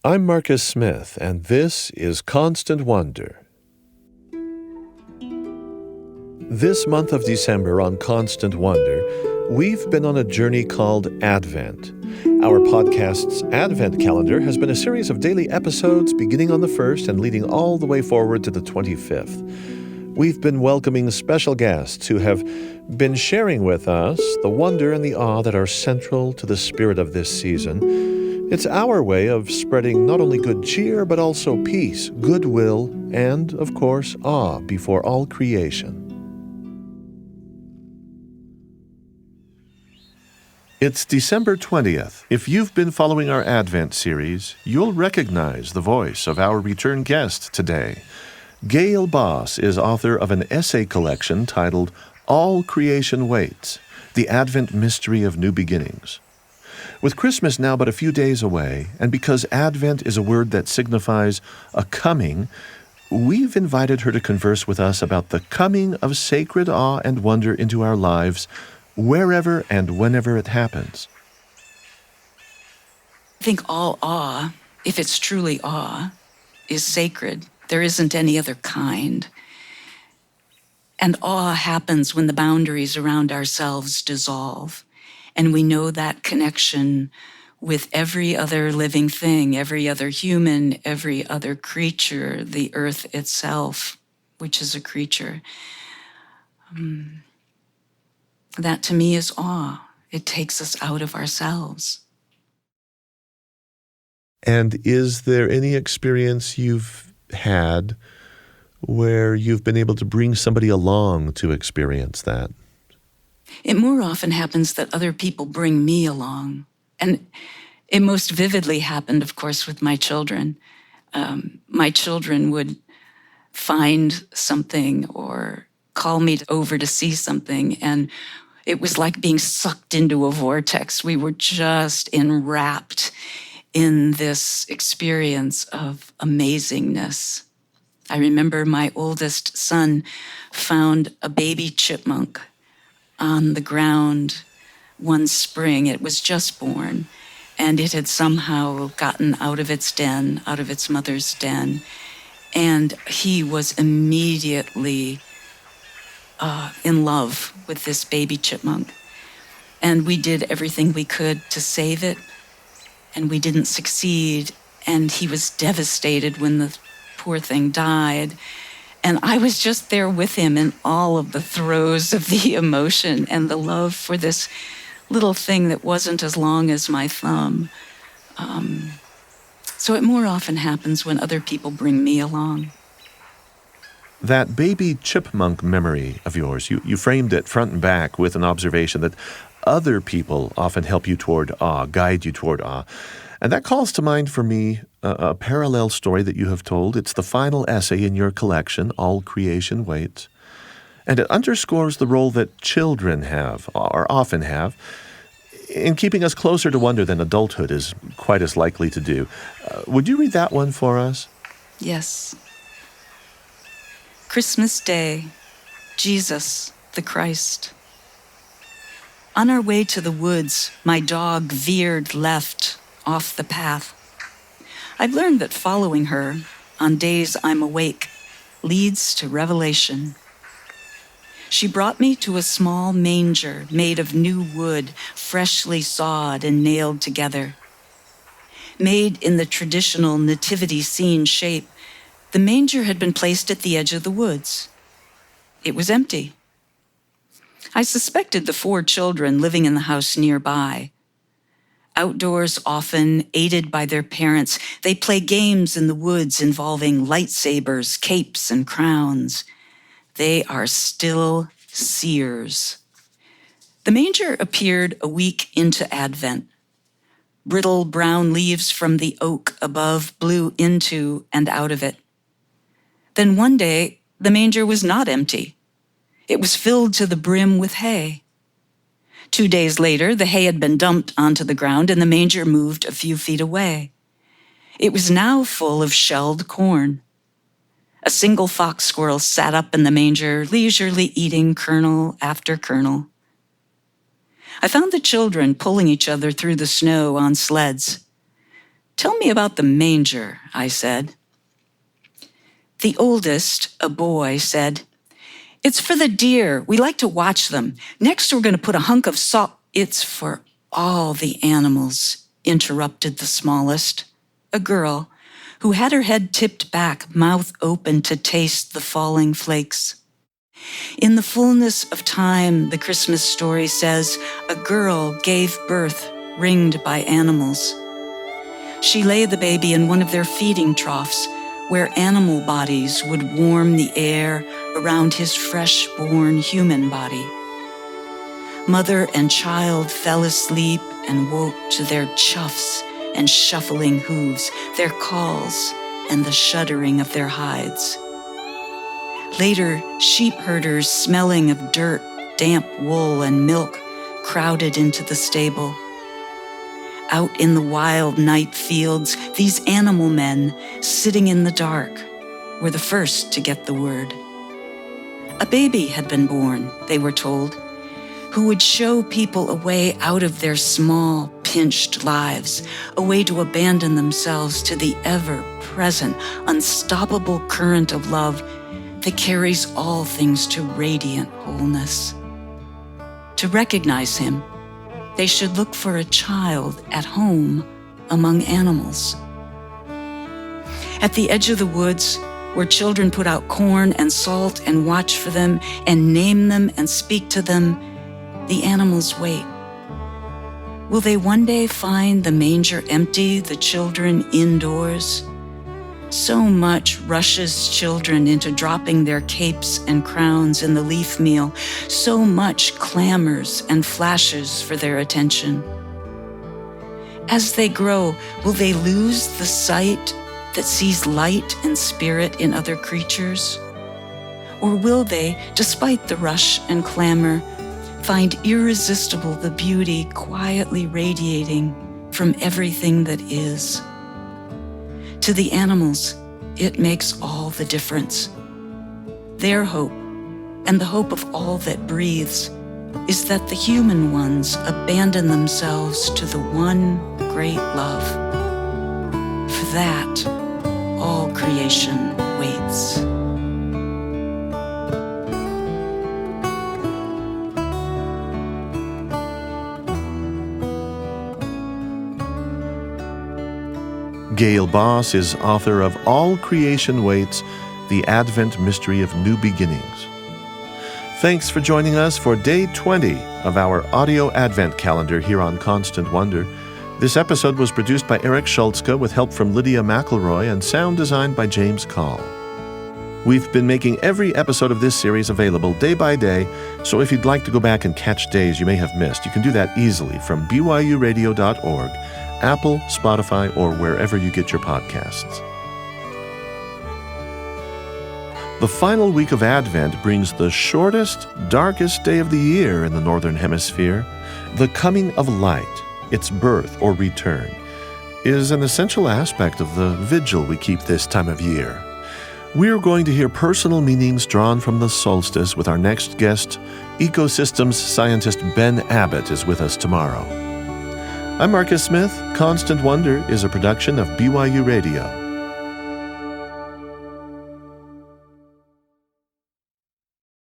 I'm Marcus Smith, and this is Constant Wonder. This month of December on Constant Wonder, we've been on a journey called Advent. Our podcast's Advent calendar has been a series of daily episodes beginning on the 1st and leading all the way forward to the 25th. We've been welcoming special guests who have been sharing with us the wonder and the awe that are central to the spirit of this season. It's our way of spreading not only good cheer, but also peace, goodwill, and, of course, awe before all creation. It's December 20th. If you've been following our Advent series, you'll recognize the voice of our return guest today. Gayle is author of an essay collection titled All Creation Waits, The Advent Mystery of New Beginnings. With Christmas now but a few days away, and because Advent is a word that signifies a coming, we've invited her to converse with us about the coming of sacred awe and wonder into our lives, wherever and whenever it happens. I think all awe, if it's truly awe, is sacred. There isn't any other kind. And awe happens when the boundaries around ourselves dissolve. And we know that connection with every other living thing, every other human, every other creature, the earth itself, which is a creature. That to me is awe. It takes us out of ourselves. And is there any experience you've had where you've been able to bring somebody along to experience that? It more often happens that other people bring me along. And it most vividly happened, of course, with my children. My children would find something or call me over to see something, and it was like being sucked into a vortex. We were just enwrapped in this experience of amazingness. I remember my oldest son found a baby chipmunk on the ground one spring. It was just born, and it had somehow gotten out of its den, out of its mother's den, and he was immediately in love with this baby chipmunk. And we did everything we could to save it, and we didn't succeed, and he was devastated when the poor thing died. And I was just there with him in all of the throes of the emotion and the love for this little thing that wasn't as long as my thumb. So it more often happens when other people bring me along. That baby chipmunk memory of yours, you framed it front and back with an observation that other people often help you toward awe, guide you toward awe. And that calls to mind for me a parallel story that you have told. It's the final essay in your collection, All Creation Waits. And it underscores the role that children have, or often have, in keeping us closer to wonder than adulthood is quite as likely to do. Would you read that one for us? Yes. Christmas Day, Jesus, the Christ. On our way to the woods, my dog veered left off the path. I've learned that following her, on days I'm awake, leads to revelation. She brought me to a small manger made of new wood, freshly sawed and nailed together. Made in the traditional nativity scene shape, the manger had been placed at the edge of the woods. It was empty. I suspected the 4 children living in the house nearby. Outdoors often, aided by their parents, they play games in the woods involving lightsabers, capes, and crowns. They are still seers. The manger appeared a week into Advent. Brittle brown leaves from the oak above blew into and out of it. Then one day, the manger was not empty. It was filled to the brim with hay. 2 days later, the hay had been dumped onto the ground and the manger moved a few feet away. It was now full of shelled corn. A single fox squirrel sat up in the manger, leisurely eating kernel after kernel. I found the children pulling each other through the snow on sleds. "Tell me about the manger," I said. The oldest, a boy, said, "It's for the deer. We like to watch them. Next, we're going to put a hunk of salt." "It's for all the animals," interrupted the smallest, a girl, who had her head tipped back, mouth open to taste the falling flakes. In the fullness of time, the Christmas story says, a girl gave birth, ringed by animals. She laid the baby in one of their feeding troughs, where animal bodies would warm the air around his fresh-born human body. Mother and child fell asleep and woke to their chuffs and shuffling hooves, their calls and the shuddering of their hides. Later, sheep herders smelling of dirt, damp wool, and milk crowded into the stable. Out in the wild night fields, these animal men, sitting in the dark, were the first to get the word. A baby had been born, they were told, who would show people a way out of their small, pinched lives, a way to abandon themselves to the ever-present, unstoppable current of love that carries all things to radiant wholeness. To recognize him, they should look for a child at home among animals. At the edge of the woods, where children put out corn and salt and watch for them and name them and speak to them, the animals wait. Will they one day find the manger empty, the children indoors? So much rushes children into dropping their capes and crowns in the leaf meal. So much clamors and flashes for their attention. As they grow, will they lose the sight that sees light and spirit in other creatures? Or will they, despite the rush and clamor, find irresistible the beauty quietly radiating from everything that is? To the animals, it makes all the difference. Their hope, and the hope of all that breathes, is that the human ones abandon themselves to the one great love. For that, all creation waits. Gayle Boss is author of All Creation Waits, The Advent Mystery of New Beginnings. Thanks for joining us for Day 20 of our audio Advent calendar here on Constant Wonder. This episode was produced by Eric Schultzke with help from Lydia McElroy and sound designed by James Call. We've been making every episode of this series available day by day, so if you'd like to go back and catch days you may have missed, you can do that easily from byuradio.org, Apple, Spotify, or wherever you get your podcasts. The final week of Advent brings the shortest, darkest day of the year in the Northern Hemisphere. The coming of light, its birth or return, is an essential aspect of the vigil we keep this time of year. We're going to hear personal meanings drawn from the solstice with our next guest. Ecosystems scientist Ben Abbott is with us tomorrow. I'm Marcus Smith. Constant Wonder is a production of BYU Radio.